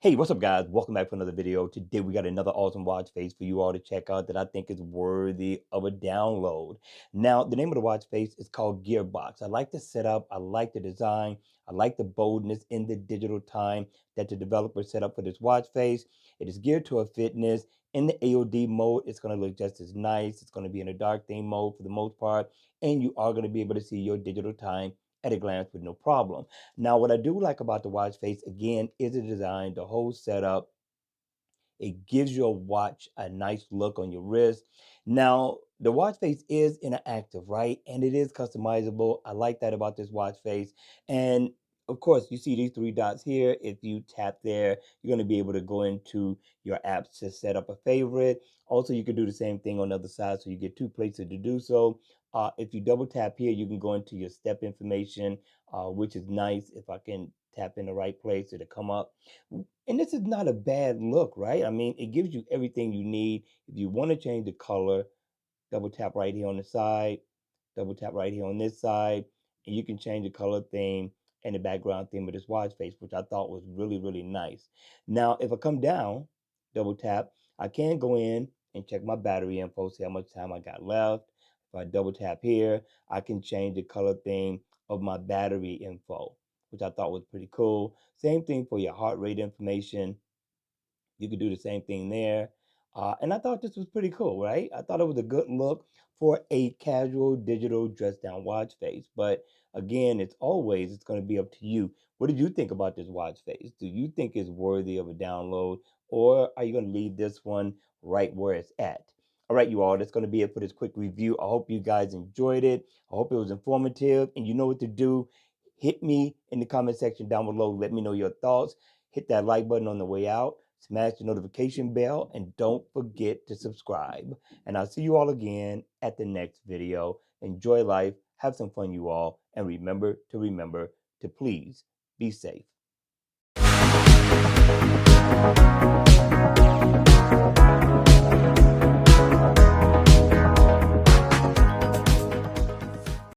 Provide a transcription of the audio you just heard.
Hey, what's up, guys? Welcome back for another video. Today, we got another awesome watch face for you all to check out that I think is worthy of a download. Now, the name of the watch face is called GearBox. I like the setup. I like the design. I like the boldness in the digital time that the developer set up for this watch face. It is geared toward fitness. In the AOD mode, it's going to look just as nice. It's going to be in a dark theme mode for the most part, and you are going to be able to see your digital time at a glance with no problem. Now, what I do like about the watch face, again, is the design, the whole setup. It gives your watch a nice look on your wrist. Now, the watch face is interactive, right? And it is customizable. I like that about this watch face. And of course, you see these three dots here. If you tap there, you're going to be able to go into your apps to set up a favorite. Also, you can do the same thing on the other side, so you get two places to do so. If you double tap here, you can go into your step information, which is nice. If I can tap in the right place, it'll come up. And this is not a bad look, right? I mean, it gives you everything you need. If you want to change the color, double tap right here on the side, double tap right here on this side, and you can change the color theme and the background theme of this watch face, which I thought was really, really nice. Now, if I come down, double tap, I can go in and check my battery info, see how much time I got left. If I double tap here, I can change the color theme of my battery info, which I thought was pretty cool. Same thing for your heart rate information. You could do the same thing there. And I thought this was pretty cool, right? I thought it was a good look for a casual digital dress down watch face. But again, it's going to be up to you. What did you think about this watch face? Do you think it's worthy of a download, or are you going to leave this one right where it's at? All right, you all, that's going to be it for this quick review. I hope you guys enjoyed it. I hope it was informative, and you know what to do. Hit me in the comment section down below. Let me know your thoughts. Hit that like button on the way out. Smash the notification bell, and don't forget to subscribe. And I'll see you all again at the next video. Enjoy life, have some fun, you all, and remember to please be safe.